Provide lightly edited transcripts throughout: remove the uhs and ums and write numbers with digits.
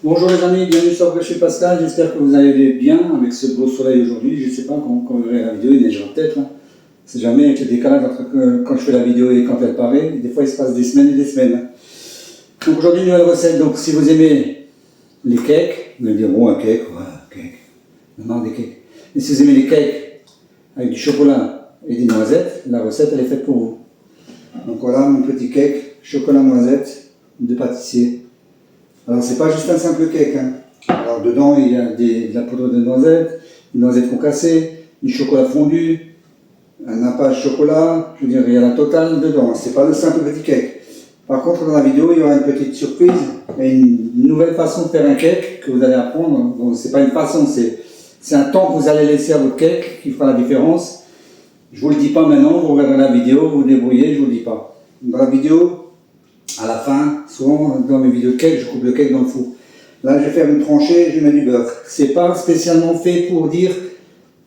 Bonjour les amis, bienvenue sur chez Pascal, j'espère que vous allez bien avec ce beau soleil aujourd'hui. Je ne sais pas quand vous verrez la vidéo, il neigera peut-être. C'est jamais avec le décalage entre quand je fais la vidéo et quand elle paraît. Des fois il se passe des semaines et des semaines. Donc aujourd'hui, nouvelle recette. Donc si vous aimez les cakes, vous allez dire bon, un cake, ouais, un cake. On a des cakes. Et si vous aimez les cakes avec du chocolat et des noisettes, la recette elle est faite pour vous. Donc voilà mon petit cake, chocolat noisette de pâtissier. Alors c'est pas juste un simple cake, hein. Alors dedans il y a de la poudre de noisettes, des noisettes concassées, du chocolat fondu, un nappage chocolat, je veux dire il y a la totale dedans, c'est pas le simple petit cake. Par contre dans la vidéo il y aura une petite surprise et une nouvelle façon de faire un cake que vous allez apprendre. Donc c'est pas une façon, c'est un temps que vous allez laisser à votre cake qui fera la différence. Je vous le dis pas maintenant, vous regarderez la vidéo, vous vous débrouillez, je vous le dis pas. Dans la vidéo, à la fin, souvent dans mes vidéos de cake, je coupe le cake dans le four. Là, je vais faire une tranchée, je mets du beurre. C'est pas spécialement fait pour dire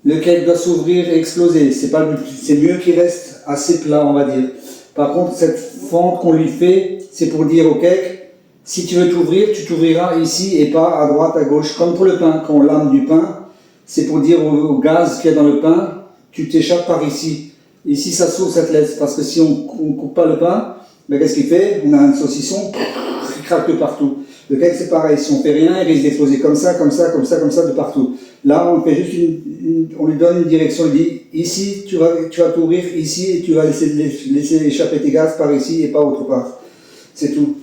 le cake doit s'ouvrir et exploser. C'est mieux qu'il reste assez plat, on va dire. Par contre, cette fente qu'on lui fait, c'est pour dire au cake, si tu veux t'ouvrir, tu t'ouvriras ici et pas à droite, à gauche. Comme pour le pain, quand on lame du pain, c'est pour dire au gaz qu'il y a dans le pain, tu t'échappes par ici. Ici, ça s'ouvre, ça te laisse. Parce que si on ne coupe pas le pain, mais qu'est-ce qu'il fait? On a un saucisson qui craque de partout. Le cake c'est pareil, si on fait rien, il risque d'exploser comme ça, comme ça, comme ça, comme ça, de partout. Là, on fait juste on lui donne une direction, il dit, ici, tu vas t'ouvrir, ici, et tu vas laisser échapper tes gaz par ici et pas autre part. C'est tout.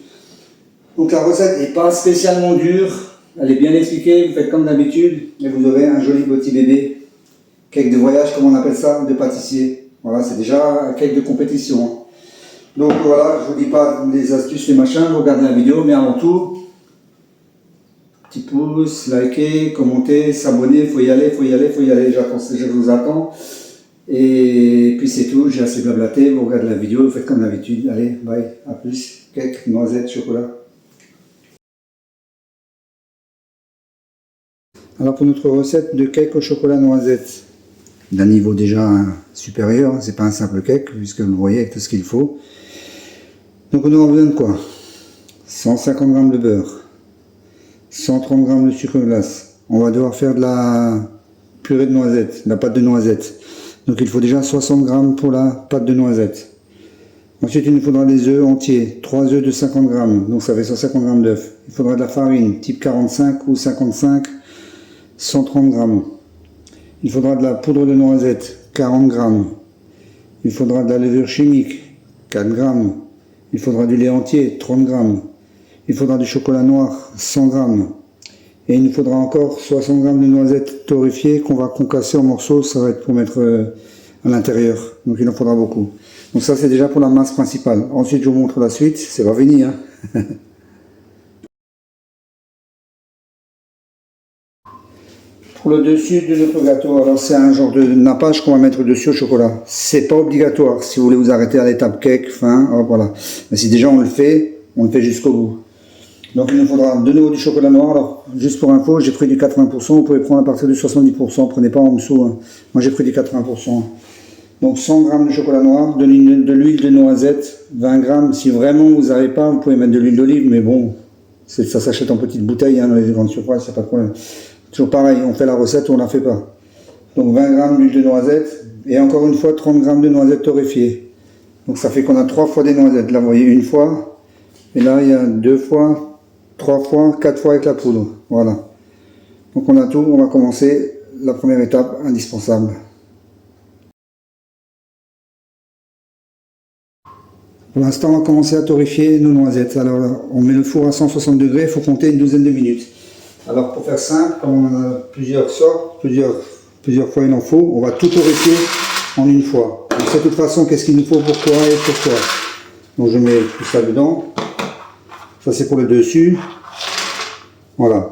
Donc la recette n'est pas spécialement dure, elle est bien expliquée, vous faites comme d'habitude, et vous aurez un joli petit bébé. Cake de voyage, comme on appelle ça, de pâtissier. Voilà, c'est déjà un cake de compétition. Donc voilà, je ne vous dis pas les astuces, les machins, vous regardez la vidéo, mais avant tout, petit pouce, likez, commentez, s'abonner, il faut y aller, je vous attends. Et puis c'est tout, j'ai assez blablaté, vous regardez la vidéo, vous faites comme d'habitude, allez, bye, à plus, cake, noisettes, chocolat. Alors pour notre recette de cake au chocolat noisette, d'un niveau déjà supérieur, c'est pas un simple cake, puisque vous voyez avec tout ce qu'il faut. Donc on aura besoin de quoi? 150 g de beurre, 130 g de sucre glace. On va devoir faire de la purée de noisettes, de la pâte de noisettes. Donc il faut déjà 60 g pour la pâte de noisettes. Ensuite il nous faudra des œufs entiers, 3 œufs de 50 g, donc ça fait 150 g d'œufs. Il faudra de la farine type 45 ou 55, 130 g. Il faudra de la poudre de noisette, 40 g. Il faudra de la levure chimique, 4 g. Il faudra du lait entier, 30 g. Il faudra du chocolat noir, 100 g. Et il nous faudra encore 60 g de noisettes torréfiées qu'on va concasser en morceaux. Ça va être pour mettre à l'intérieur. Donc il en faudra beaucoup. Donc ça c'est déjà pour la masse principale. Ensuite je vous montre la suite. C'est pas fini, hein. Pour le dessus de notre gâteau, alors c'est un genre de nappage qu'on va mettre dessus au chocolat. C'est pas obligatoire si vous voulez vous arrêter à l'étape cake, fin, oh, voilà. Mais si déjà on le fait jusqu'au bout. Donc il nous faudra de nouveau du chocolat noir. Alors juste pour info, j'ai pris du 80%, vous pouvez prendre à partir de 70%, prenez pas en dessous, hein. Moi j'ai pris du 80%. Donc 100 g de chocolat noir, de l'huile de noisette, 20 g. Si vraiment vous n'avez pas, vous pouvez mettre de l'huile d'olive, mais bon, ça s'achète en petites bouteilles, hein, dans les grandes surfaces, c'est pas de problème. Toujours pareil, on fait la recette ou on la fait pas. Donc 20 g d'huile de noisette et encore une fois 30 g de noisettes torréfiées. Donc ça fait qu'on a 3 fois des noisettes. Là vous voyez une fois, et là il y a 2 fois, 3 fois, 4 fois avec la poudre. Voilà. Donc on a tout, on va commencer la première étape indispensable. Pour l'instant on va commencer à torréfier nos noisettes. Alors on met le four à 160 degrés, il faut compter une douzaine de minutes. Alors pour faire simple, comme on en a plusieurs sortes, plusieurs fois il en faut, on va tout torréfier en une fois. On sait de toute façon qu'est-ce qu'il nous faut, pourquoi et pourquoi. Donc je mets tout ça dedans. Ça c'est pour le dessus. Voilà.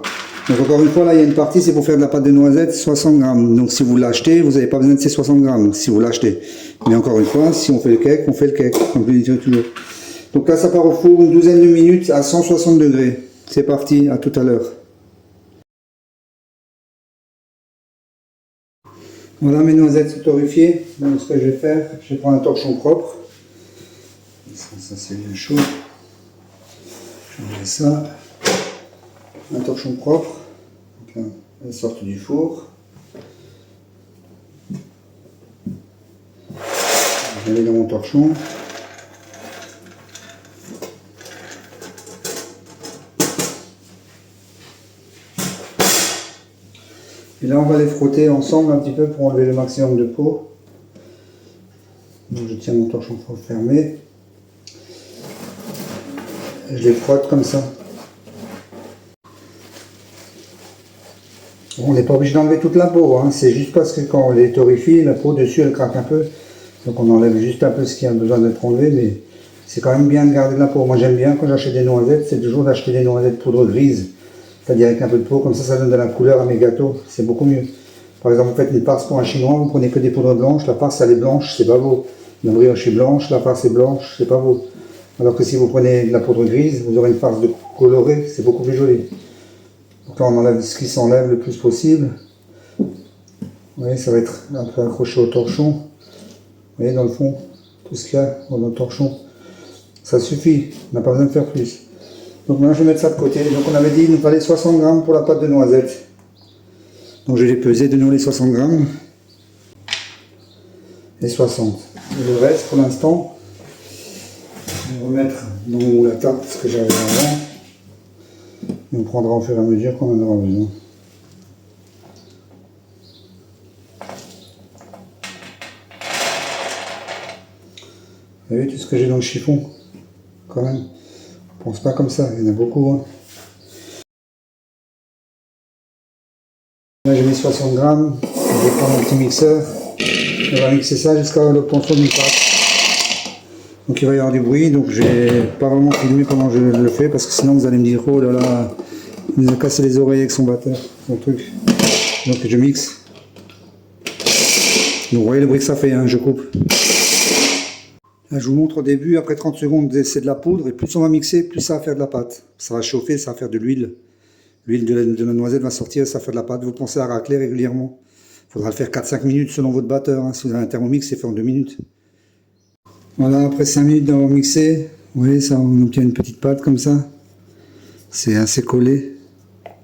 Donc encore une fois là il y a une partie, c'est pour faire de la pâte de noisettes 60 g. Donc si vous l'achetez, vous n'avez pas besoin de ces 60 g si vous l'achetez. Mais encore une fois, si on fait le cake, on fait le cake, comme je le dis toujours. Donc là ça part au four une douzaine de minutes à 160 degrés. C'est parti, à tout à l'heure. Voilà mes noisettes torréfiées. Donc ce que je vais faire, je vais prendre un torchon propre. Ça c'est bien chaud. Je mets ça. un torchon propre. Donc là, elles sortent du four. Je vais dans mon torchon. Et là, on va les frotter ensemble un petit peu pour enlever le maximum de peau. Donc je tiens mon torchon fermé. Et je les frotte comme ça. Bon, on n'est pas obligé d'enlever toute la peau, hein. C'est juste parce que quand on les torréfie, la peau dessus elle craque un peu. Donc on enlève juste un peu ce qui a besoin d'être enlevé, mais c'est quand même bien de garder de la peau. Moi j'aime bien quand j'achète des noisettes, c'est toujours d'acheter des noisettes poudre grise. C'est-à-dire avec un peu de peau, comme ça donne de la couleur à mes gâteaux, c'est beaucoup mieux. Par exemple, vous faites une farce pour un chinois, vous prenez que des poudres blanches, la farce elle est blanche, c'est pas beau. La brioche est blanche, la farce est blanche, c'est pas beau. Alors que si vous prenez de la poudre grise, vous aurez une farce colorée, c'est beaucoup plus joli. Donc là on enlève ce qui s'enlève le plus possible. Vous voyez, ça va être un peu accroché au torchon. Vous voyez dans le fond, tout ce qu'il y a dans le torchon. Ça suffit, on n'a pas besoin de faire plus. Donc maintenant je vais mettre ça de côté. Donc on avait dit qu'il nous fallait 60 grammes pour la pâte de noisette. Donc je vais peser de nouveau les 60 grammes. Et 60. Et le reste pour l'instant, je vais remettre dans mon moule à tarte ce que j'avais avant. Et on prendra au fur et à mesure qu'on en aura besoin. Vous avez vu tout ce que j'ai dans le chiffon? Quand même. On pense pas comme ça, il y en a beaucoup. Hein. Là j'ai mis 60 grammes. Je vais prendre un petit mixeur. On va mixer ça jusqu'à l'obtention d'une pâte. Donc il va y avoir du bruit, donc je vais pas vraiment filmer pendant que je le fais parce que sinon vous allez me dire oh là là, il nous a cassé les oreilles avec son batteur, son truc. Donc je mixe. Donc vous voyez le bruit que ça fait, hein, je coupe. Là, je vous montre au début, après 30 secondes c'est de la poudre et plus on va mixer, plus ça va faire de la pâte. Ça va chauffer, ça va faire de l'huile. L'huile de la noisette va sortir, ça fait de la pâte. Vous pensez à racler régulièrement. Il faudra le faire 4-5 minutes selon votre batteur. Hein. Si vous avez un thermomix, c'est fait en 2 minutes. Voilà, après 5 minutes d'avoir mixé, vous voyez, ça, on obtient une petite pâte comme ça. C'est assez collé.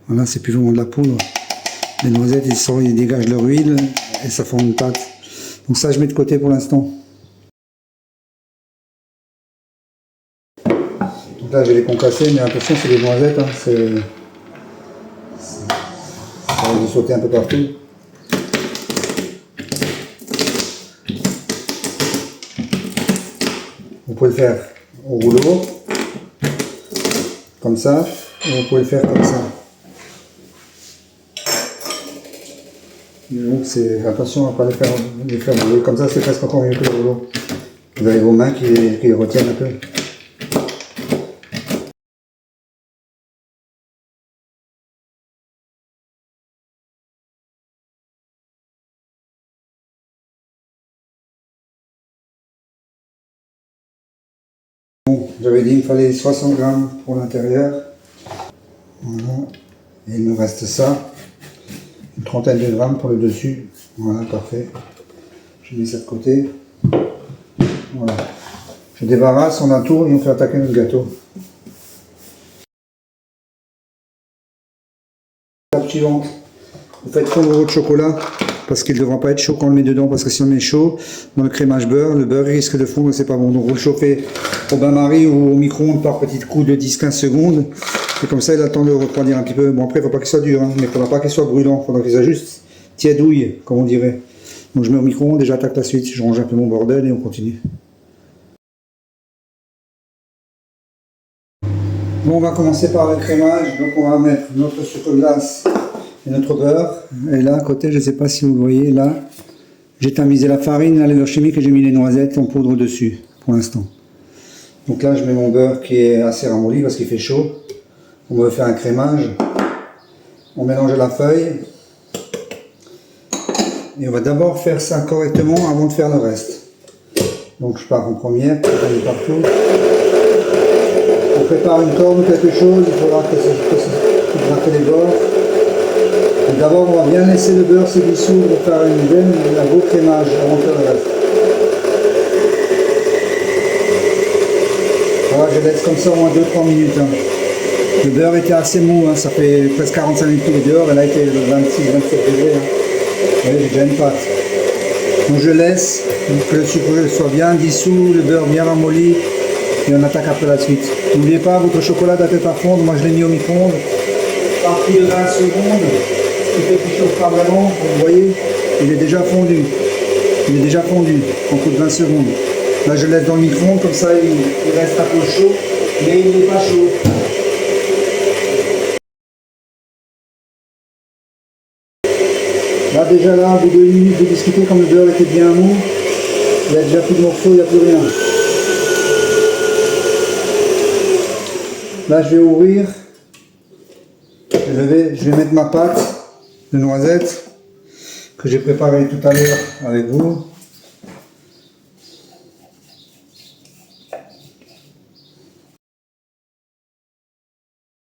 Voilà, c'est plus vraiment de la poudre. Les noisettes, ils dégagent leur huile et ça forme une pâte. Donc ça, je mets de côté pour l'instant. Donc là, je vais les concasser, mais attention, c'est des noisettes. Hein, ça va sauter un peu partout. Vous pouvez le faire au rouleau, comme ça, ou vous pouvez le faire comme ça. Donc attention à ne pas les faire rouler comme ça, c'est presque encore mieux que le rouleau. Vous avez vos mains qui les retiennent un peu. Bon, j'avais dit qu'il me fallait 60 grammes pour l'intérieur. Voilà. Et il me reste ça. Une trentaine de grammes pour le dessus. Voilà, parfait. Je mets ça de côté. Voilà. Je débarrasse, on entoure et on fait attaquer notre gâteau. Étape suivante. Vous faites fondre votre chocolat parce qu'il ne devra pas être chaud quand on le met dedans parce que si on le met chaud dans le crémage beurre, le beurre risque de fondre, c'est pas bon. Donc vous le chauffez au bain-marie ou au micro-ondes par petites coups de 10-15 secondes. Et comme ça, il attend de refroidir un petit peu. Bon, après, il ne faut pas qu'il soit dur, hein, mais il ne faudra pas qu'il soit brûlant. Il faudra qu'il soit juste tièdouille, comme on dirait. Donc je mets au micro-ondes et j'attaque la suite. Je range un peu mon bordel et on continue. Bon, on va commencer par le crémage. Donc on va mettre notre sucre glace et notre beurre. Et là, à côté, je ne sais pas si vous le voyez, là, j'ai tamisé la farine, la levure chimique et j'ai mis les noisettes en poudre dessus, pour l'instant. Donc là, je mets mon beurre qui est assez ramolli parce qu'il fait chaud. On va faire un crémage. On mélange la feuille. Et on va d'abord faire ça correctement avant de faire le reste. Donc je pars en première, pour aller partout. On prépare une corde ou quelque chose, il faudra que les bords. D'abord, on va bien laisser le beurre se dissoudre pour faire un beau crémage avant de faire le reste. Voilà, je laisse comme ça au moins 2-3 minutes. Hein. Le beurre était assez mou, hein, ça fait presque 45 minutes qu'il est dehors, et là il était 26-27 degrés. Hein. Vous voyez, j'ai déjà une pâte. Donc je laisse que le sucre soit bien dissous, le beurre bien ramolli, et on attaque après la suite. N'oubliez pas, votre chocolat doit être à fondre. Moi je l'ai mis au micro-ondes. Partie de 20 secondes, ce qui fait qu'il chauffe pas vraiment. Vous voyez, il est déjà fondu. Il est déjà fondu en coup de 20 secondes. Là je le laisse dans le micro-ondes, comme ça il reste un peu chaud, mais il n'est pas chaud. Là déjà là, au bout de 1 minute de discuter, comme le beurre était bien mou, il n'y a déjà plus de morceaux, il n'y a plus rien. Là je vais ouvrir, je vais mettre ma pâte de noisettes que j'ai préparée tout à l'heure avec vous.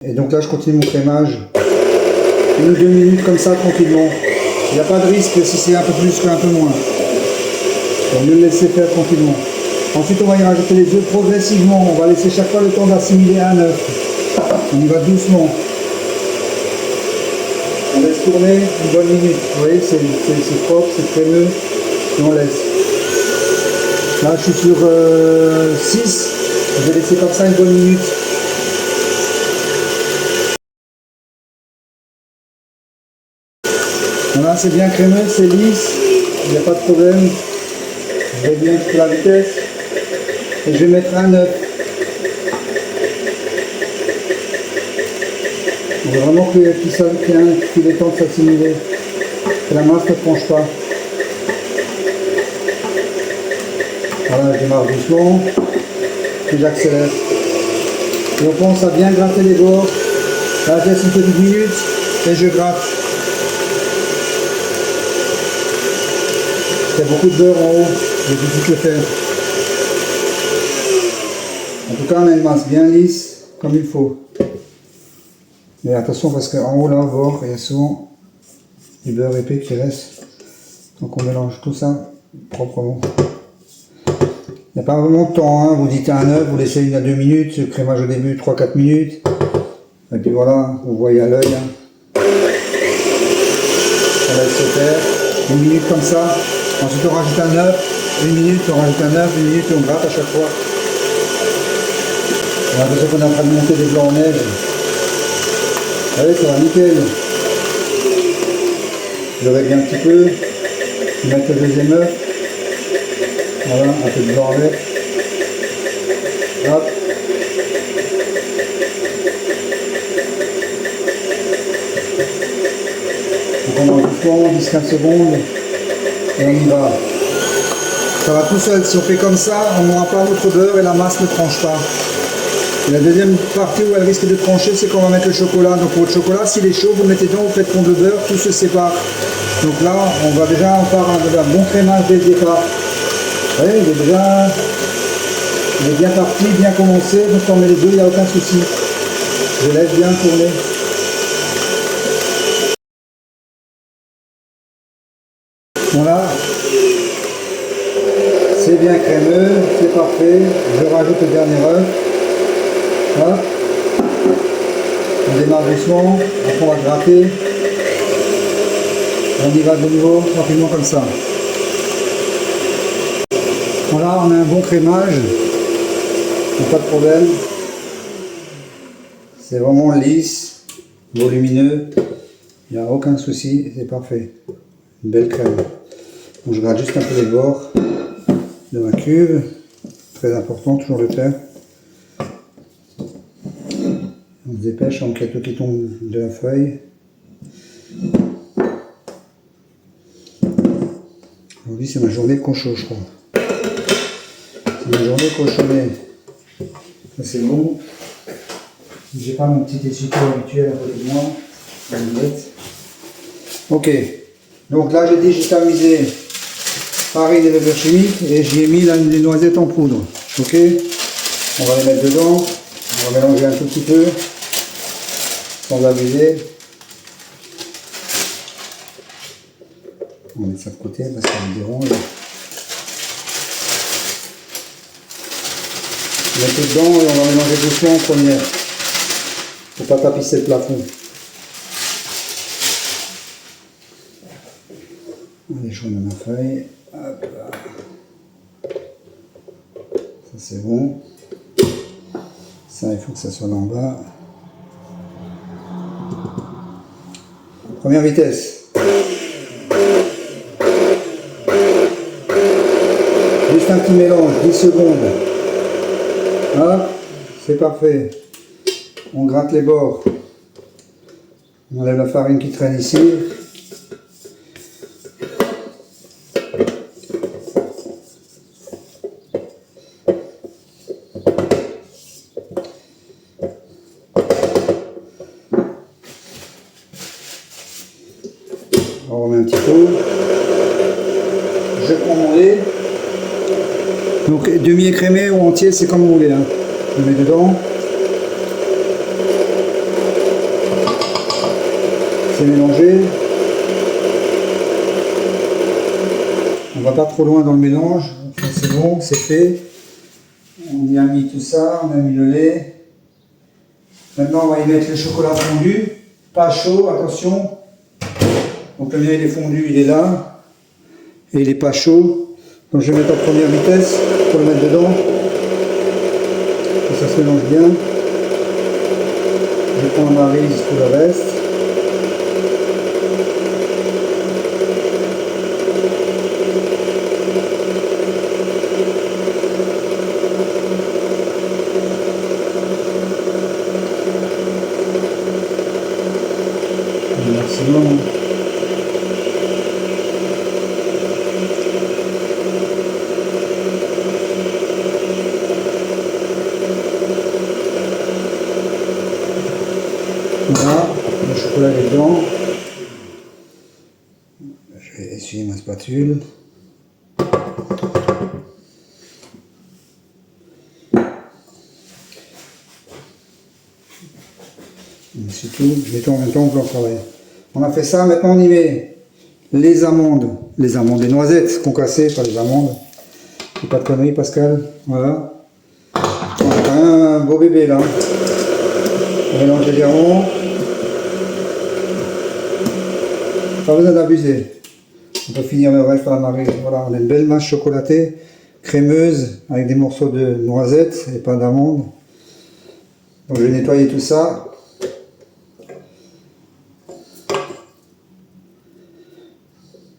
Et donc là je continue mon crémage, 1 ou 2 minutes comme ça tranquillement. Il n'y a pas de risque si c'est un peu plus qu'un peu moins. Il vaut mieux le laisser faire tranquillement. Ensuite on va y rajouter les œufs progressivement. On va laisser chaque fois le temps d'assimiler un œuf. On y va doucement. On laisse tourner une bonne minute. Vous voyez, c'est propre, c'est crémeux. Et on laisse. Là je suis sur 6. Je vais laisser comme ça une bonne minute. Voilà, c'est bien crémeux, c'est lisse, il n'y a pas de problème. Je vais bien la vitesse. Et je vais mettre un œuf. Il faut vraiment qu'il ait le temps de s'assimiler. Que la masse ne tranche pas. Voilà, je démarre doucement. Et j'accélère. Et on pense à bien gratter les bords. Là, je laisse une petite minute et je gratte. Il y a beaucoup de beurre en haut, j'ai tout de suite le faire. En tout cas, on a une masse bien lisse, comme il faut. Mais attention, parce qu'en haut, là, au bord, il y a souvent du beurre épais qui reste. Donc on mélange tout ça proprement. Il n'y a pas vraiment de temps, hein. Vous dites un œuf, vous laissez 1 à 2 minutes, le crémage au début 3-4 minutes. Et puis voilà, vous voyez à l'œil. Hein. On laisse se faire. 1 minute comme ça. Ensuite on rajoute un œuf, 1 minute, on rajoute un œuf, 1 minute et on gratte à chaque fois. On a l'impression qu'on est en train de monter des blancs en neige. Allez, ça va nickel. Je règle un petit peu, je vais mettre le deuxième œuf. Voilà, un peu de blanc en neige. Hop. Donc on mange doucement, 10-15 secondes. Et on y va. Ça va tout seul. Si on fait comme ça, on n'aura pas notre beurre et la masse ne tranche pas. Et la deuxième partie où elle risque de trancher, c'est qu'on va mettre le chocolat. Donc pour votre chocolat, s'il est chaud, vous le mettez dedans, vous faites fondre le beurre, tout se sépare. Donc là, on va déjà en part d'un bon crémage dès le départ. Vous voyez, il est bien parti, bien commencé. Donc on met les deux, il n'y a aucun souci. Je laisse bien tourner. Voilà, c'est bien crémeux, c'est parfait. Je rajoute le dernier œuf. Voilà. On démarre doucement, après on va gratter. On y va de nouveau, tranquillement comme ça. Voilà, on a un bon crémage. Pas de problème. C'est vraiment lisse, volumineux. Il n'y a aucun souci, c'est parfait. Une belle crème. Donc je gratte juste un peu les bords de ma cuve. Très important, toujours le faire. On se dépêche avant qu'il y ait tout qui tombe de la feuille. Aujourd'hui c'est ma journée de cochon, je crois. C'est ma journée cochonnée. Ça c'est bon. J'ai pas mon petit essuie-tout habituel à côté de moi. La lunette. Ok. Donc là j'ai digitalisé farine et le beurre chimique et j'y ai mis les noisettes en poudre. Ok. On va les mettre dedans. On va mélanger un tout petit peu. Sans abuser. On va mettre ça de côté parce que ça me dérange. Mettez dedans et on va mélanger doucement en première. Faut pas tapisser le plafond. Allez, je remets ma feuille. Hop là. Ça c'est bon. Ça, il faut que ça soit là en bas. Première vitesse. Juste un petit mélange, 10 secondes. Hop, c'est parfait. On gratte les bords. On enlève la farine qui traîne ici. On remet un petit peu. Je prends mon lait. Donc demi-écrémé ou entier, c'est comme vous voulez. Hein. Je mets dedans. C'est mélangé. On va pas trop loin dans le mélange. Enfin, c'est bon, c'est fait. On y a mis tout ça, on a mis le lait. Maintenant, on va y mettre le chocolat fondu. Pas chaud, attention. Donc le mien il est fondu, il est là. Et il n'est pas chaud. Donc je vais mettre en première vitesse pour le mettre dedans. Et ça se mélange bien. Je prends ma maryse pour le reste. Le maximum. Voilà, le chocolat est dedans. Je vais essuyer ma spatule. C'est tout, je mets tout en même temps que l'on travaille. On a fait ça, maintenant on y met les amandes, les noisettes concassées, pas les amandes. C'est pas de conneries Pascal, voilà. On a quand même un beau bébé là. On mélange légèrement. Pas besoin d'abuser. On peut finir le reste à la maryse. Voilà, on a une belle masse chocolatée, crémeuse, avec des morceaux de noisettes et pas d'amandes. Donc je vais nettoyer tout ça.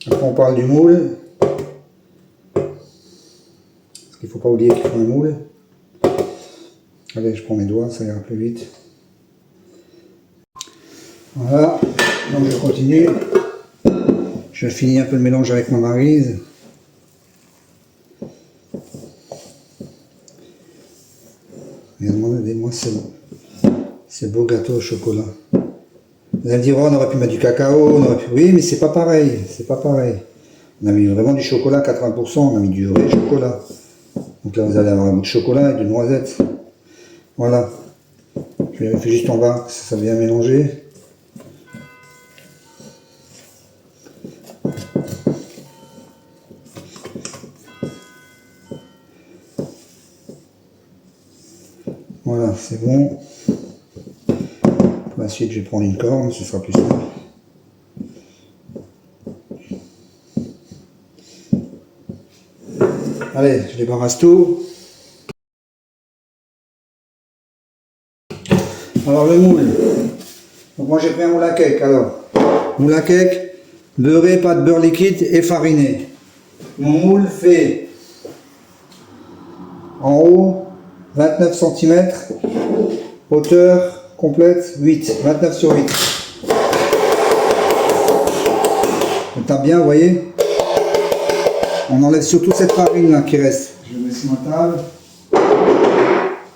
Après on parle du moule. Parce qu'il ne faut pas oublier qu'il faut un moule. Allez, je prends mes doigts, ça ira plus vite. Voilà, donc je continue. Je finis un peu le mélange avec ma maryse. Regardez-moi ce beau gâteau au chocolat. Vous allez me dire, oh, on aurait pu mettre du cacao, on aurait pu... Oui, mais c'est pas pareil, c'est pas pareil. On a mis vraiment du chocolat, 80%, on a mis du vrai chocolat. Donc là, vous allez avoir un bout de chocolat et de noisettes. Voilà. Je vérifie juste en bas que ça bien mélangé. Voilà, c'est bon. Pour la suite, je vais prendre une corne, ce sera plus simple. Allez, je débarrasse tout. Alors le moule. Donc moi j'ai pris un moule à cake. Alors, moule à cake, beurré, pas de beurre liquide et fariné. Mon moule fait en haut 29 cm, hauteur complète 8, 29 sur 8. On tape bien, vous voyez. On enlève surtout cette farine là qui reste. Je le mets sur ma table.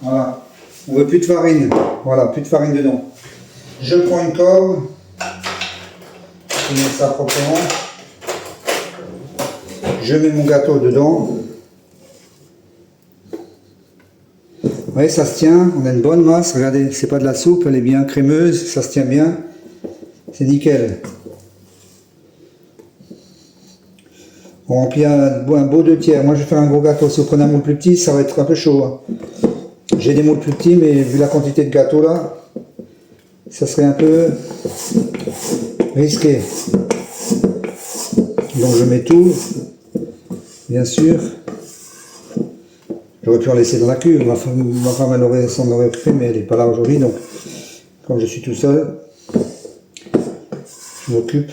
Voilà. On veut plus de farine. Voilà, plus de farine dedans. Je prends une corde. Je mets ça proprement. Je mets mon gâteau dedans. Vous voyez, ça se tient. On a une bonne masse. Regardez, c'est pas de la soupe, elle est bien crémeuse. Ça se tient bien. C'est nickel. On remplit un beau 2/3. Moi, je vais faire un gros gâteau. Si vous prenez un moule plus petit, ça va être un peu chaud. Hein. J'ai des moules plus petits, mais vu la quantité de gâteau là, ça serait un peu risqué. Donc je mets tout, bien sûr. J'aurais pu en laisser dans la cuve, ma femme elle s'en aurait occupé, mais elle n'est pas là aujourd'hui, donc comme je suis tout seul, je m'occupe.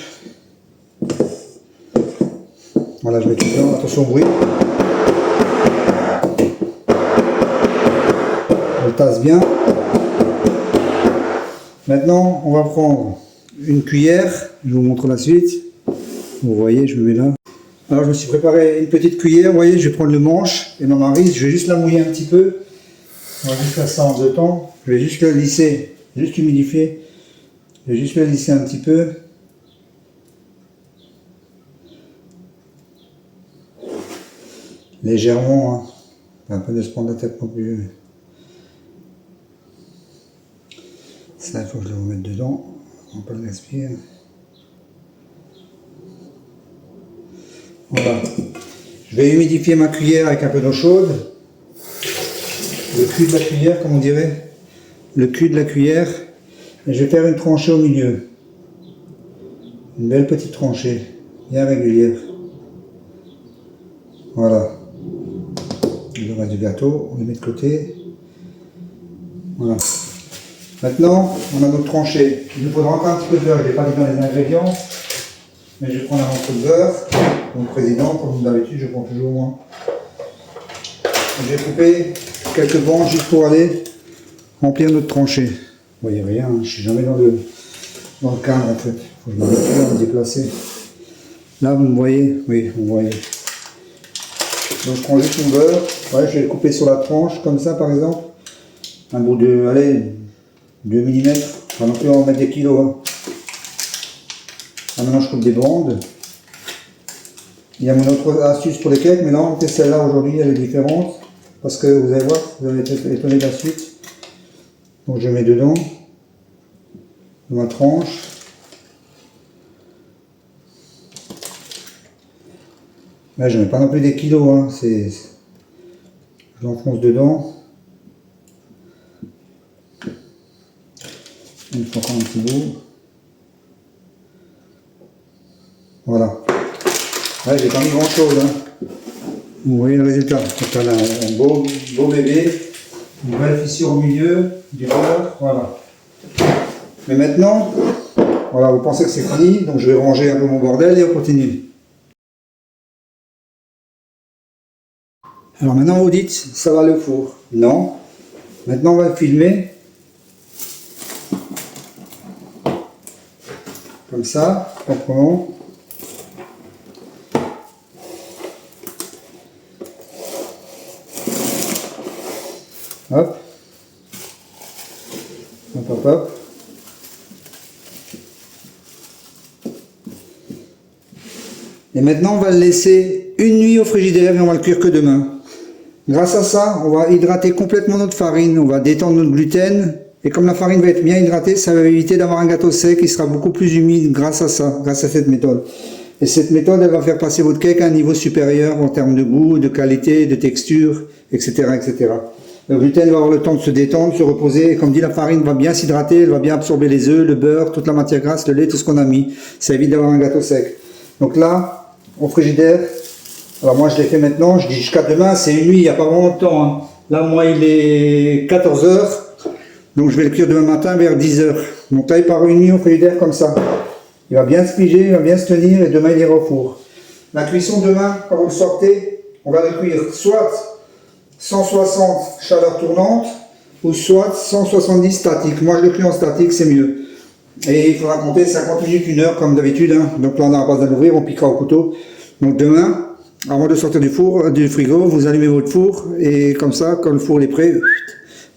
Voilà, je mets tout dedans, attention au bruit. On le tasse bien. Maintenant, on va prendre une cuillère, je vous montre la suite. Vous voyez, je me mets là. Alors, je me suis préparé une petite cuillère, vous voyez, je vais prendre le manche et ma marise, je vais juste la mouiller un petit peu. On va juste faire ça en 2 temps. Je vais juste le lisser, juste humidifier. Je vais juste le lisser un petit peu. Légèrement, hein. Un peu de se prendre la tête non plus. Ça, il faut que je le remette dedans. On va pas le gaspiller. Voilà. Je vais humidifier ma cuillère avec un peu d'eau chaude. Le cul de la cuillère, comme on dirait. Le cul de la cuillère. Et je vais faire une tranchée au milieu. Une belle petite tranchée, bien régulière. Voilà. Le reste du gâteau, on le met de côté. Voilà. Maintenant, on a notre tranchée. Il nous faudra encore un petit peu de beurre. Je ne l'ai pas dit dans les ingrédients. Mais je vais prendre un morceau de beurre. Mon président, comme d'habitude, je prends toujours moins. Je vais couper quelques bandes juste pour aller remplir notre tranchée. Vous voyez rien, hein, je ne suis jamais dans le cadre en fait. Il faut que je m'arrête là, me déplacer. Là, vous me voyez? Oui, vous me voyez. Donc je prends juste mon beurre. Ouais, je vais le couper sur la tranche, comme ça par exemple. Un bout de, allez, 2 mm. Enfin, non plus on va mettre des kilos. Hein. Là, maintenant je coupe des bandes. Il y a mon autre astuce pour les cakes, mais non, celle-là aujourd'hui elle est différente. Parce que vous allez voir, vous allez être étonné de la suite. Donc je mets dedans, dans ma tranche. Là je ne mets pas non plus des kilos, hein. Je l'enfonce dedans. Il faut encore un petit bout. Voilà. Là j'ai pas mis grand chose. Hein. Vous voyez le résultat. Donc là, un beau bébé. Une belle fissure au milieu, du beurre, voilà. Mais maintenant, voilà, vous pensez que c'est fini, donc je vais ranger un peu mon bordel et on continue. Alors maintenant vous dites, ça va le four. Non. Maintenant on va le filmer. Comme ça, proprement. Hop. Hop, hop, hop. Et maintenant, on va le laisser une nuit au frigidaire et on va le cuire que demain. Grâce à ça, on va hydrater complètement notre farine, on va détendre notre gluten. Et comme la farine va être bien hydratée, ça va éviter d'avoir un gâteau sec qui sera beaucoup plus humide grâce à ça, grâce à cette méthode. Et cette méthode, elle va faire passer votre cake à un niveau supérieur en termes de goût, de qualité, de texture, etc., etc. Le gluten va avoir le temps de se détendre, se reposer, et comme dit, la farine va bien s'hydrater, elle va bien absorber les œufs, le beurre, toute la matière grasse, le lait, tout ce qu'on a mis. Ça évite d'avoir un gâteau sec. Donc là, au frigidaire, alors moi je l'ai fait maintenant, je dis jusqu'à demain, c'est une nuit, il n'y a pas vraiment de temps. Hein. Là, moi, il est 14 h, donc je vais le cuire demain matin vers 10 h. Donc là, il part une nuit au frigidaire comme ça. Il va bien se piger, il va bien se tenir, et demain, il ira au four. La cuisson demain, quand vous le sortez, on va le cuire soit 160 chaleur tournante ou soit 170 statique. Moi je le cuis en statique, c'est mieux. Et il faudra compter 50 minutes, 1 heure comme d'habitude. Hein. Donc là on n'a pas besoin d'ouvrir, on piquera au couteau. Donc demain, avant de sortir du four, du frigo, vous allumez votre four et comme ça, quand le four est prêt,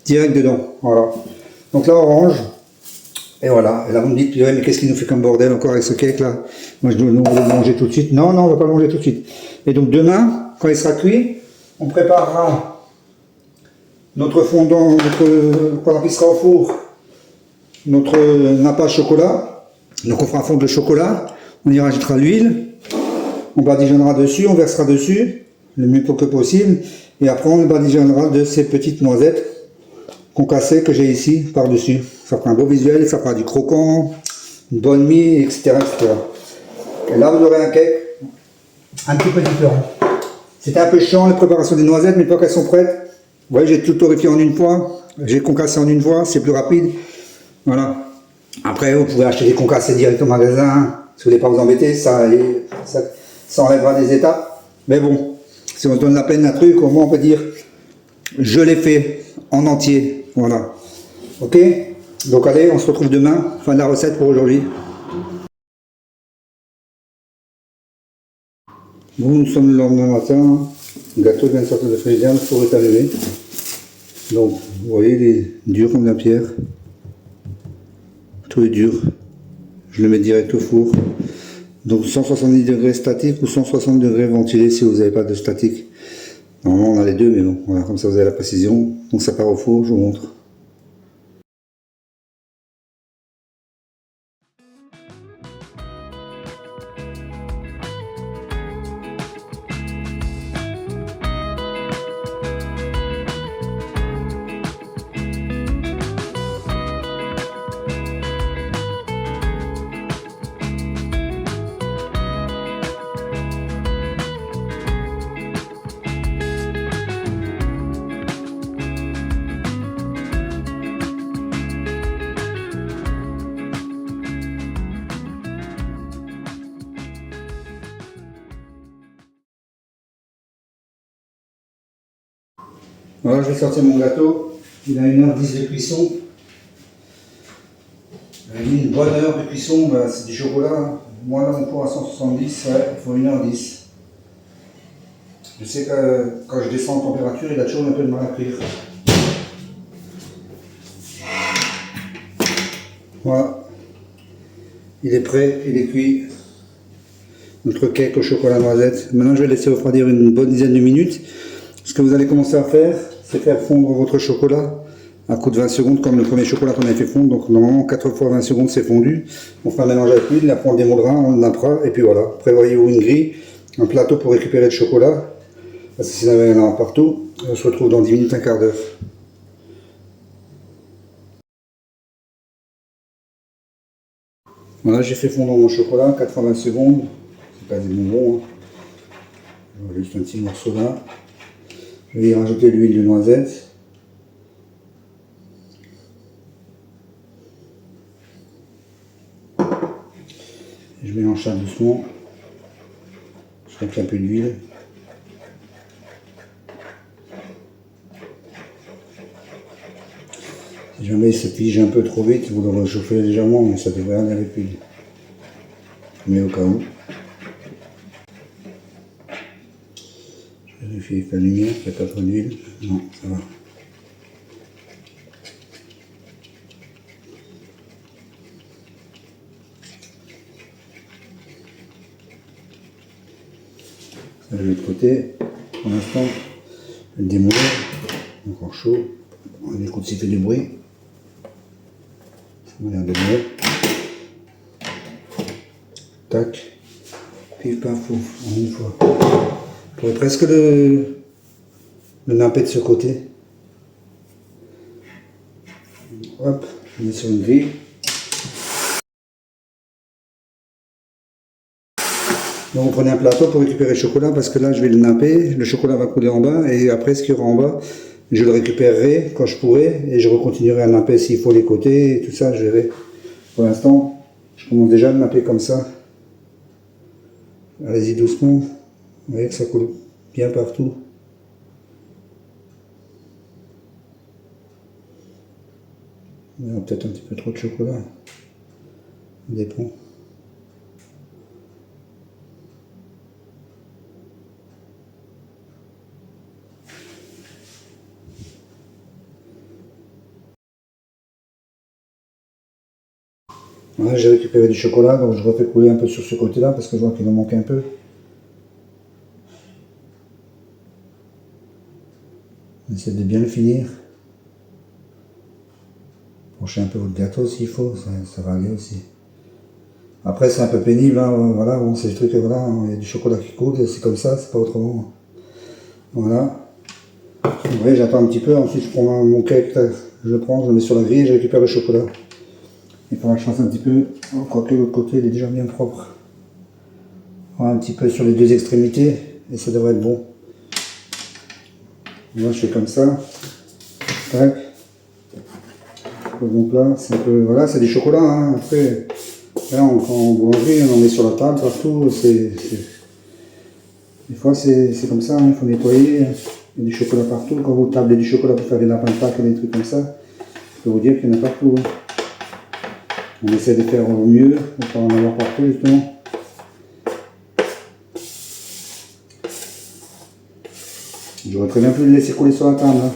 direct dedans. Voilà. Donc là on range. Et voilà. Et là vous me dites, mais qu'est-ce qu'il nous fait comme bordel encore avec ce cake là? Moi je dois le manger tout de suite. Non, on ne va pas le manger tout de suite. Et donc demain, quand il sera cuit, on préparera notre fondant, pendant qu'il sera au four, notre nappage chocolat. Donc on fera fondre le chocolat, on y rajoutera l'huile, on badigeonnera dessus, on versera dessus, le mieux que possible, et après on badigeonnera de ces petites noisettes concassé que j'ai ici par-dessus. Ça fera un beau visuel, ça fera du croquant, une bonne mie, etc., etc. Et là, vous aurez un cake un petit peu différent. C'était un peu chiant la préparation des noisettes, mais une fois qu'elles sont prêtes, vous voyez, j'ai tout torréfié en une fois, j'ai concassé en une fois, c'est plus rapide. Voilà. Après, vous pouvez acheter des concassés direct au magasin, si vous voulez pas vous embêter, ça enlèvera des étapes. Mais bon, si on se donne la peine d'un truc, au moins on peut dire, je l'ai fait en entier. Voilà. Ok? Donc allez, on se retrouve demain, fin de la recette pour aujourd'hui. Bon, nous sommes le lendemain matin, le gâteau vient de sortir de frigidaire, le four est allumé. Donc, vous voyez, il est dur comme la pierre. Tout est dur. Je le mets direct au four. Donc 170 degrés statique ou 160 degrés ventilé si vous n'avez pas de statique. Normalement on a les deux, mais bon, voilà, comme ça vous avez la précision. Donc ça part au four, je vous montre. Voilà, je vais sortir mon gâteau. Il a 1h10 de cuisson. Il a mis une bonne heure de cuisson, bah, c'est du chocolat. Moi, là, mon four à 170, ouais, il faut 1h10. Je sais que quand je descends en température, il a toujours un peu de mal à cuire. Voilà. Il est prêt, il est cuit. Notre cake au chocolat noisette. Maintenant, je vais laisser refroidir une bonne dizaine de minutes. Ce que vous allez commencer à faire, c'est faire fondre votre chocolat à coup de 20 secondes, comme le premier chocolat qu'on avait fait fondre. Donc, normalement, 4 fois 20 secondes, c'est fondu. On fera un mélange avec l'huile, après on le démoulera, on le nappera, et puis voilà. Prévoyez-vous une grille, un plateau pour récupérer le chocolat. Parce que sinon, il y en a partout. On se retrouve dans 10 minutes, un quart d'heure. Voilà, j'ai fait fondre mon chocolat, 4 fois 20 secondes. C'est quasiment bon. Hein. Juste un petit morceau là. Je vais y rajouter l'huile de noisette. Je mélange ça doucement. Je mets un peu d'huile. Si jamais il se fige un peu trop vite, vous le réchauffez légèrement, mais ça devrait aller avec l'huile. Mais au cas où. Je vérifie avec la lumière qu'il n'y a pas trop d'huile. Non, ça va. Ça, de l'autre côté, pour l'instant, le démouleur, encore chaud. On écoute s'il fait du bruit. Ça m'a l'air de bien. Tac. Pif paf pouf, en une fois. On pourrait presque le napper de ce côté. Hop, on met sur une grille. Donc vous prenez un plateau pour récupérer le chocolat parce que là je vais le napper, le chocolat va couler en bas et après ce qu'il y aura en bas, je le récupérerai quand je pourrai et je recontinuerai à napper s'il faut les côtés et tout ça, je verrai. Pour l'instant, je commence déjà à le napper comme ça. Allez-y doucement, vous voyez que ça coule bien partout. Il y a peut-être un petit peu trop de chocolat, ça dépend. Voilà, j'ai récupéré du chocolat, donc je refais couler un peu sur ce côté-là parce que je vois qu'il en manque un peu. On essaie de bien le finir. Penchez un peu votre gâteau s'il faut, ça va aller aussi. Après c'est un peu pénible, hein, voilà, bon, c'est des trucs, voilà, il y a du chocolat qui coule, c'est comme ça, c'est pas autrement. Voilà. Vous voyez, j'attends un petit peu, ensuite je prends mon cake je le prends, je le mets sur la grille et je récupère le chocolat. Il faudra que je fasse un petit peu, quoique l'autre côté il est déjà bien propre. Voilà, un petit peu sur les deux extrémités et ça devrait être bon. Moi je fais comme ça. Tac. Donc là, c'est un peu, voilà, c'est du chocolat. Hein. Après, là, en boulangerie, on en met sur la table partout. Des fois, c'est comme ça. Hein. Il faut nettoyer. Il y a du chocolat partout. Quand vous tablez du chocolat pour faire des lapins de Pâques et des trucs comme ça, je peux vous dire qu'il y en a partout. Hein. On essaie de faire au mieux pour pas en avoir partout justement. J'aurais très bien pu le laisser couler sur la table. Hein.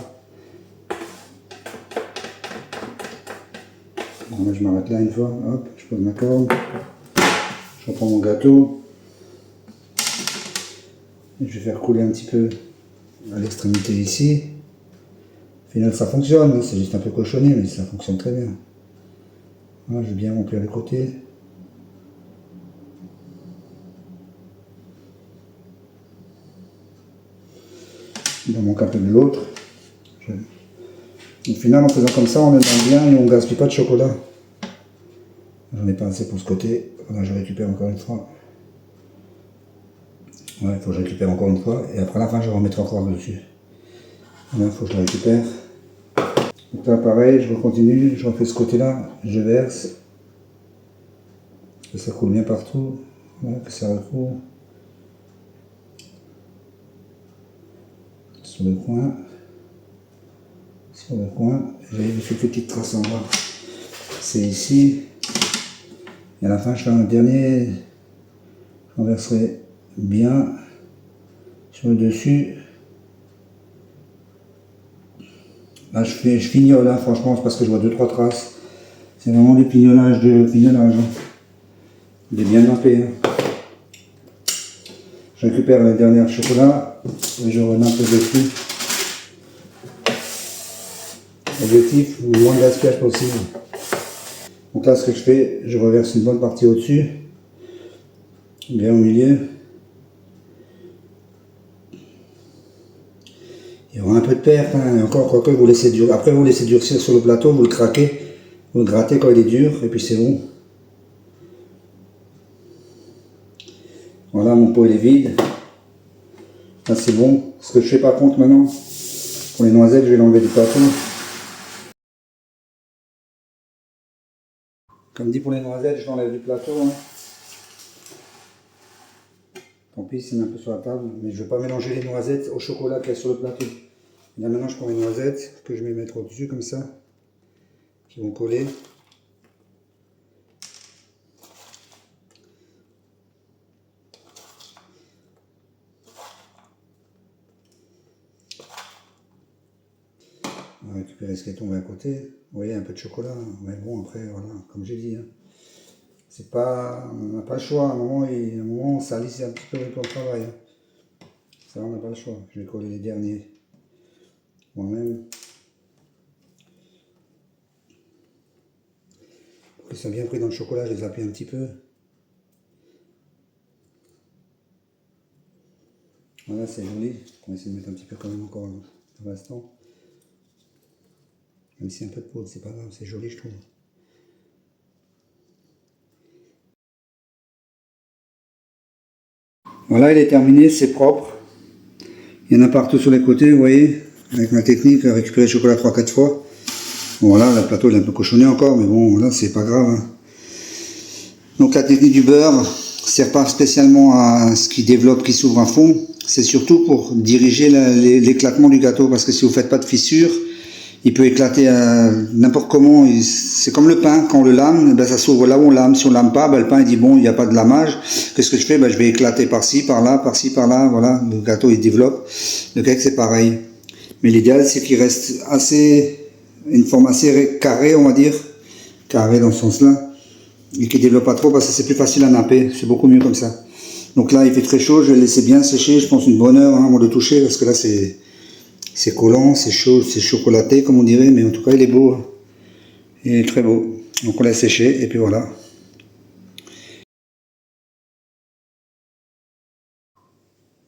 Bon, là, je m'arrête là une fois. Hop, je pose ma corde. Je reprends mon gâteau. Et je vais faire couler un petit peu à l'extrémité ici. Au final, ça fonctionne. Hein. C'est juste un peu cochonné, mais ça fonctionne très bien. Voilà, je vais bien remplir les côtés. Il en manque un peu de l'autre. Au final, en faisant comme ça, on est bien et on ne gaspille pas de chocolat. J'en ai pas assez pour ce côté. Voilà, je récupère encore une fois. Ouais, il faut que je récupère encore une fois. Et après, à la fin, je remettrai encore dessus. Voilà, il faut que je le récupère. Donc là, pareil, je continue. Je refais ce côté-là. Je verse. Que ça coule bien partout. Voilà, que ça recoule. Sur le coin. Sur le coin. J'ai fait une petite trace en bas. C'est ici. Et à la fin, je fais un dernier. Je renverserai bien sur le dessus. Là, je fignole, hein, franchement, c'est parce que je vois 2-3 traces. C'est vraiment du fignolage de fignolage. Hein. Il est bien nappé. Hein. Je récupère les derniers chocolats et je renappe dessus. Objectif, le moins de gaspillage possible. Donc là, ce que je fais, je reverse une bonne partie au-dessus, bien au milieu. Il y aura un peu de perte, hein, et encore, quoique vous laissez durcir. Après, vous laissez durcir sur le plateau, vous le craquez, vous le grattez quand il est dur, et puis c'est bon. Voilà, mon pot il est vide. Là, c'est bon. Ce que je fais par contre maintenant, pour les noisettes, je vais l'enlever du plateau. Comme dit pour les noisettes, je l'enlève du plateau. Hein. Tant pis, c'est un peu sur la table, mais je ne vais pas mélanger les noisettes au chocolat qu'il y a sur le plateau. Et là maintenant, je prends les noisettes que je vais mettre au-dessus comme ça, qui vont coller. On va récupérer ce qui est tombé à côté. Vous voyez, un peu de chocolat. Mais bon, après, voilà, comme j'ai dit, hein, c'est pas, on n'a pas le choix. À un moment, on salisse un petit peu pour le travail. Hein. Ça, on n'a pas le choix. Je vais coller les derniers moi-même. Pour qu'ils soient bien pris dans le chocolat, je les appuie un petit peu. Voilà, c'est joli. On va essayer de mettre un petit peu quand même encore dans l'instant. Même si un peu de poudre, c'est pas grave, c'est joli, je trouve. Voilà, il est terminé, c'est propre. Il y en a partout sur les côtés, vous voyez, avec ma technique, récupérer le chocolat 3-4 fois. Bon, voilà, le plateau il est un peu cochonné encore, mais bon, voilà, c'est pas grave. Hein. Donc la technique du beurre sert pas spécialement à ce qui développe, qui s'ouvre à fond. C'est surtout pour diriger l'éclatement du gâteau, parce que si vous faites pas de fissure, il peut éclater n'importe comment. C'est comme le pain, quand on le lame, ben ça s'ouvre là où on lame. Si on lame pas, ben le pain il dit bon, il n'y a pas de lamage. Qu'est-ce que je fais? Ben je vais éclater par-ci, par-là, voilà. Le gâteau il développe. Le cake c'est pareil. Mais l'idéal c'est qu'il reste une forme assez carrée, on va dire, carré dans ce sens-là, et qu'il ne développe pas trop parce que c'est plus facile à napper. C'est beaucoup mieux comme ça. Donc là il fait très chaud, je vais le laisser bien sécher, je pense une bonne heure avant de le toucher, parce que là c'est collant, c'est chaud, c'est chocolaté comme on dirait, mais en tout cas il est beau. Hein. Il est très beau. Donc on l'a séché et puis voilà.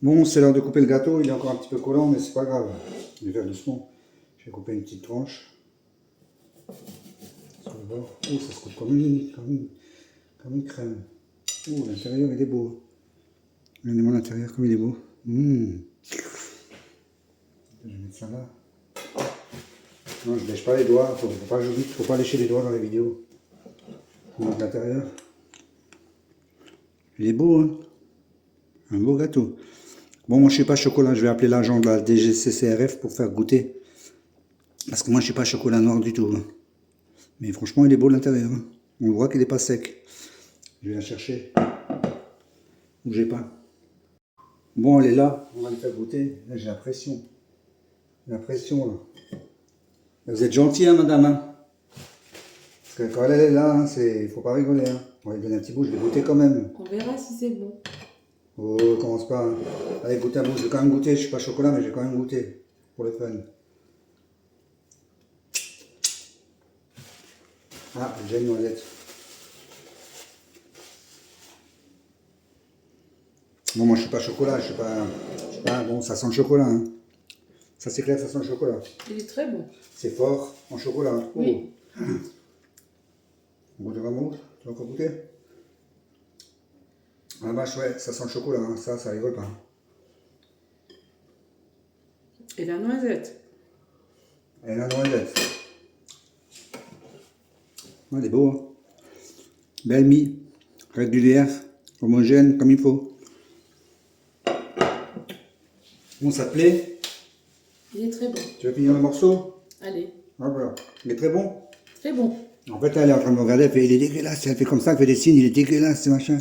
Bon, c'est l'heure de couper le gâteau, il est encore un petit peu collant, mais c'est pas grave. Je vais faire doucement. Je vais couper une petite tranche. Sur le bord. Oh, ça se coupe comme une crème. Oh, l'intérieur il est beau. Regardez-moi l'intérieur comme il est beau. Je vais mettre ça là. Non, je ne lèche pas les doigts. Faut pas lécher les doigts dans les vidéos. Donc l'intérieur. Il est beau, hein. Un beau gâteau. Bon, moi je suis pas chocolat. Je vais appeler l'agent de la DGCCRF pour faire goûter. Parce que moi je suis pas chocolat noir du tout. Hein. Mais franchement, il est beau l'intérieur. Hein. On voit qu'il n'est pas sec. Je vais la chercher. Bougez pas. Bon, elle est là. On va le faire goûter. Là, j'ai la pression. La pression, là. Vous êtes gentil, hein, madame. Hein, parce que quand elle est là, il faut pas rigoler. Hein. On va lui donner un petit bout. Je vais goûter quand même. On verra si c'est bon. Oh, commence pas. Hein. Allez, goûtez un bout. Je vais quand même goûter. Je suis pas chocolat, mais je vais quand même goûter. Pour le fun. Ah, j'ai une noisette. Bon, moi je suis pas chocolat, je suis pas bon, ça sent le chocolat. Hein. Ça c'est clair, ça sent le chocolat. Il est très bon. C'est fort en chocolat. Oh. Oui. On goûte vraiment. Tu veux encore goûter? Ah bah ouais, ça sent le chocolat, hein. Ça rigole pas. Et la noisette. Et la noisette. Ouais, il est beau. Hein. Belle mie, régulière, homogène, comme il faut. Bon, ça te plaît? Il est très bon. Tu veux finir le morceau? Allez. Ah voilà. Il est très bon? Très bon. En fait, elle est en train de me regarder, elle fait il est dégueulasse, elle fait comme ça, elle fait des signes, il est dégueulasse, ce machin.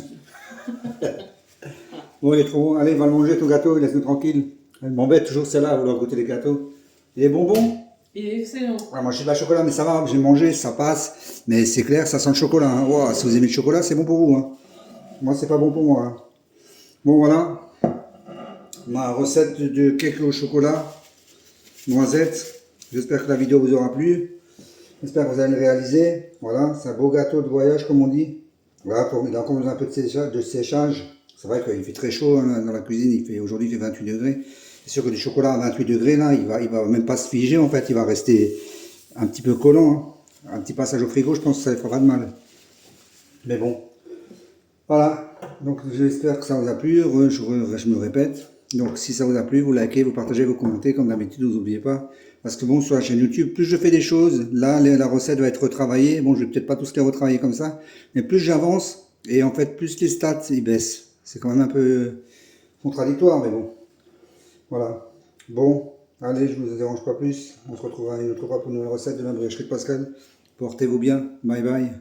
Bon, il est trop bon. Allez, va le manger, ton gâteau, laisse-nous tranquille. Elle m'embête toujours celle-là à vouloir goûter les gâteaux. Il est bonbon? Il est excellent. Ouais, moi, je suis pas chocolat, mais ça va, j'ai mangé, ça passe. Mais c'est clair, ça sent le chocolat. Hein. Wow, si vous aimez le chocolat, c'est bon pour vous. Hein. Moi, c'est pas bon pour moi. Hein. Bon, voilà. Ma recette de cake au chocolat, noisette. J'espère que la vidéo vous aura plu. J'espère que vous allez le réaliser. Voilà, c'est un beau gâteau de voyage, comme on dit. Voilà, il a encore besoin un peu de séchage. C'est vrai qu'il fait très chaud hein, dans la cuisine. Aujourd'hui, il fait 28 degrés. C'est sûr que du chocolat à 28 degrés, là, il va même pas se figer, en fait. Il va rester un petit peu collant. Hein. Un petit passage au frigo, je pense que ça ne fera pas de mal. Mais bon. Voilà. Donc, j'espère que ça vous a plu. Je me répète. Donc, si ça vous a plu, vous likez, vous partagez, vous commentez. Comme d'habitude, vous n'oubliez pas. Parce que bon, sur la chaîne YouTube, plus je fais des choses, là, la recette va être retravaillée. Bon, je vais peut-être pas tous les retravailler comme ça. Mais plus j'avance, et en fait, plus les stats, ils baissent. C'est quand même un peu contradictoire, mais bon. Voilà. Bon, allez, je ne vous dérange pas plus. On se retrouvera une autre fois pour une nouvelle recette de la briocherie de Pascal. Portez-vous bien. Bye bye.